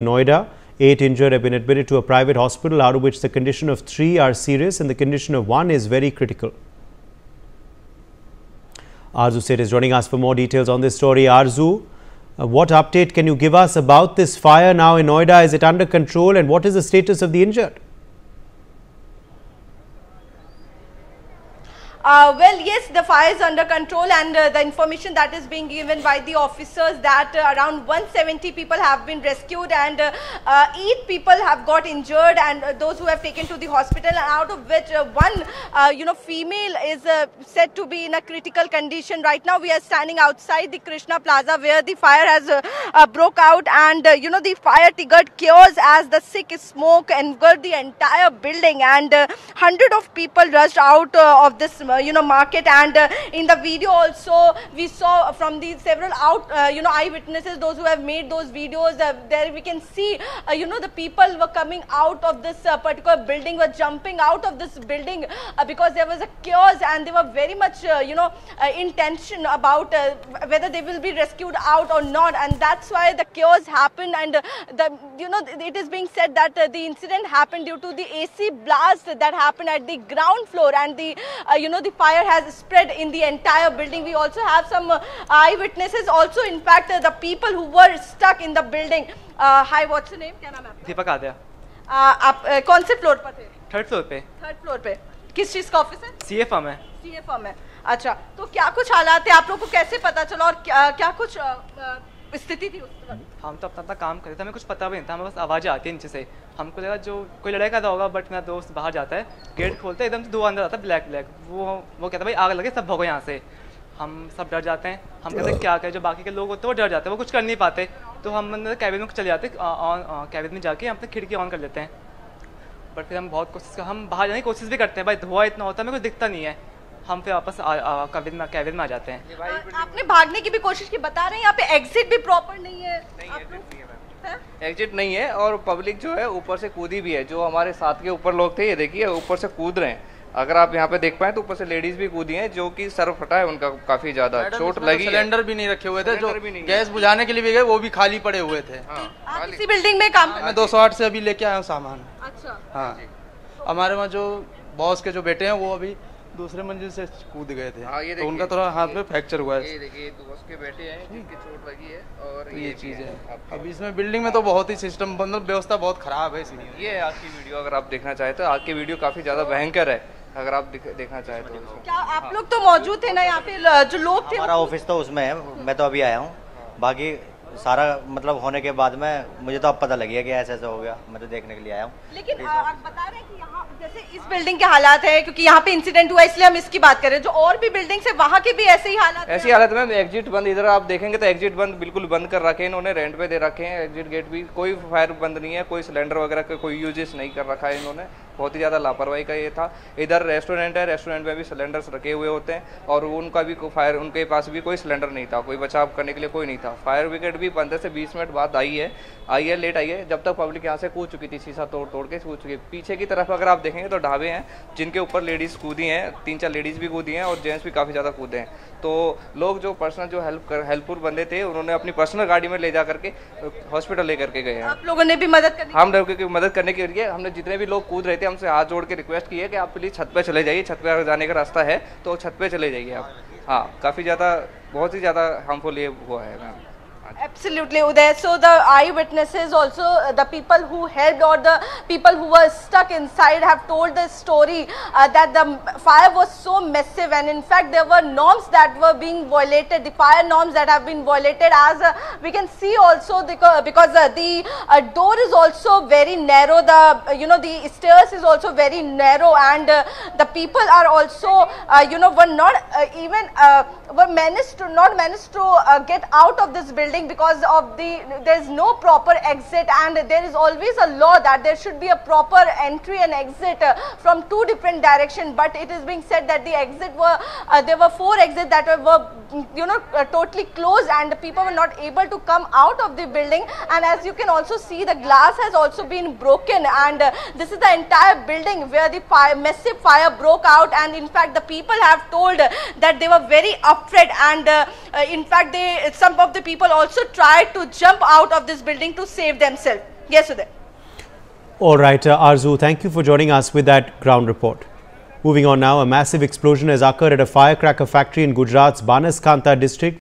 Noida, 8 injured have been admitted to a private hospital, out of which the condition of 3 are serious and the condition of 1 is very critical. Arzu Seth is joining us for more details on this story. Arzu, what update can you give us about this fire now in Noida? Is it under control and what is the status of the injured? Well, yes, the fire is under control, and the information that is being given by the officers that around 170 people have been rescued and 8 people have got injured, and those who have taken to the hospital, and out of which one female is said to be in a critical condition. Right now we are standing outside the Krishna Plaza where the fire has broke out, and the fire triggered chaos as the thick smoke engulfed the entire building, and hundreds of people rushed out of this market. And in the video also we saw from the several eyewitnesses, those who have made those videos, there we can see the people were coming out of this particular building, were jumping out of this building because there was a chaos, and they were very much in tension about whether they will be rescued out or not, and that's why the chaos happened. And it is being said that the incident happened due to the AC blast that happened at the ground floor, and the the fire has spread in the entire building. We also have some eyewitnesses also, in fact the people who were stuck in the building. Hi, what's your name? क्या नाम है आपका? दीपक आद्या। आप कौन से floor पर थे? Third floor पे। थर्ड फ्लोर पे किस चीज का ऑफिस है? सीए फर्म है। सीए फर्म है। अच्छा, तो क्या कुछ हालात है, आप लोगों को कैसे पता चला और क्या कुछ स्थिति थी उस वक्त? हम तो अपना काम कर रहे थे, हमें कुछ पता भी नहीं था, हमें बस आवाज़ आती है नीचे से। हमको लगा जो कोई लड़ाई का होगा, बट मेरा दोस्त बाहर जाता है, गेट खोलते एकदम से 2 अंदर आता है, ब्लैक वो कहता है भाई आग लगे, सब भगो यहाँ से। हम सब डर जाते हैं, हम कहते हैं क्या करें, जो बाकी के लोग होते हैं वो डर जाते हैं, वो कुछ कर नहीं पाते, तो हम कैबिन में चले जाते, कैबिन में जाके हम अपनी खिड़की ऑन कर लेते हैं। बट फिर हम बहुत कोशिश हम बाहर जाने की कोशिश भी करते हैं, भाई धुआं इतना होता है हमें कुछ दिखता नहीं है, हम फिर वापस कैबिन में आ जाते हैं। आपने भागने की भी कोशिश की, बता रहे हैं यहाँ पे एग्जिट भी प्रॉपर नहीं है। एग्जिट नहीं है और पब्लिक जो है ऊपर से कूदी भी है, जो हमारे साथ के ऊपर लोग थे, ये देखिए ऊपर से कूद रहे हैं। अगर आप यहाँ पे देख पाए तो ऊपर से लेडीज भी कूदी हैं, जो कि सर फटा है उनका, काफी ज्यादा चोट लगी। सिलेंडर भी नहीं रखे हुए थे, जो गैस बुझाने के लिए भी गए वो भी खाली पड़े हुए थे। आप इसी बिल्डिंग में काम? मैं 208 से अभी लेके आया हूँ सामान। अच्छा। हाँ, हमारे वहाँ जो बॉस के जो बेटे हैं वो अभी दूसरे मंजिल से कूद गए थे, तो उनका थोड़ा हाथ में फ्रैक्चर हुआ है। ये देखिए बॉस के बेटे हैं जिनकी चोट लगी है, और ये चीज़ है। अब इसमें बिल्डिंग में तो बहुत ही सिस्टम, मतलब व्यवस्था बहुत खराब है इसलिए। ये आज की वीडियो अगर आप देखना चाहें तो आज की वीडियो काफी ज्यादा भयंकर है, अगर आप देखना चाहें तो। क्या आप लोग तो मौजूद थे ना यहाँ पे, जो लोग थे? हमारा ऑफिस तो उसमें है, मैं तो अभी आया हूँ, बाकी सारा मतलब होने के बाद में मुझे तो अब पता लग गया कि ऐसा हो गया, मैं तो देखने के लिए आया हूँ। लेकिन आप बता रहे हैं कि यहाँ जैसे इस बिल्डिंग के हालात है, क्योंकि यहाँ पे इंसिडेंट हुआ इसलिए हम इसकी बात कर रहे हैं, जो और भी बिल्डिंग्स है वहाँ के भी ऐसे ही हालात? ऐसी हालत में एग्जिट बंद, इधर आप देखेंगे तो एग्जिट बंद, बिल्कुल बंद कर रखे हैं इन्होंने, रेंट पे दे रखे हैं एग्जिट गेट भी, कोई फायर बंद नहीं है, कोई सिलेंडर वगैरह का कोई यूजेस नहीं कर रखा है इन्होंने, बहुत ही ज़्यादा लापरवाही का ये था। इधर रेस्टोरेंट है, रेस्टोरेंट में भी सिलेंडर्स रखे हुए होते हैं, और उनका भी फायर, उनके पास भी कोई सिलेंडर नहीं था, कोई बचाव करने के लिए कोई नहीं था। फायर ब्रिगेड भी 15 से 20 मिनट बाद आई है लेट आई है, जब तक पब्लिक यहाँ से कूद चुकी थी, शीशा तोड़ के कूद चुकी। पीछे की तरफ अगर आप देखेंगे तो ढाबे हैं जिनके ऊपर लेडीज़ कूदी हैं, 3-4 लेडीज़ भी कूदी हैं और जेंट्स भी काफ़ी ज़्यादा कूदे हैं। तो लोग जो पर्सनल जो हेल्पफुल बंदे थे, उन्होंने अपनी पर्सनल गाड़ी में ले जा करके हॉस्पिटल ले करके गए हैं। आप लोगों ने भी मदद करनी? हम लोगों की मदद करने के लिए हमने जितने भी लोग कूद रहे थे, हमसे हाथ जोड़ के रिक्वेस्ट की है कि आप प्लीज़ छत पे चले जाइए, छत पे जाने का रास्ता है तो छत पे चले जाइए आप। हाँ, काफ़ी ज़्यादा, बहुत ही ज़्यादा हार्मफुल ये हुआ है ma'am. Absolutely, Uday. So the eyewitnesses also, the people who helped or the people who were stuck inside have told the story that the fire was so massive, and in fact there were norms that were being violated, the fire norms that have been violated, as we can see also because the door is also very narrow, the the stairs is also very narrow, and the people are also were not managed to get out of this building because of there is no proper exit, and there is always a law that there should be a proper entry and exit from 2 different directions, but it is being said that the exit were there were 4 exits that were totally closed, and people were not able to come out of the building. And as you can also see, the glass has also been broken, and this is the entire building where the massive fire broke out, and in fact the people have told that they were very spread, and in fact some of the people also tried to jump out of this building to save themselves. Yes, Uday. All right, Arzu, thank you for joining us with that ground report. Moving on now, a massive explosion has occurred at a firecracker factory in Gujarat's Banaskantha district.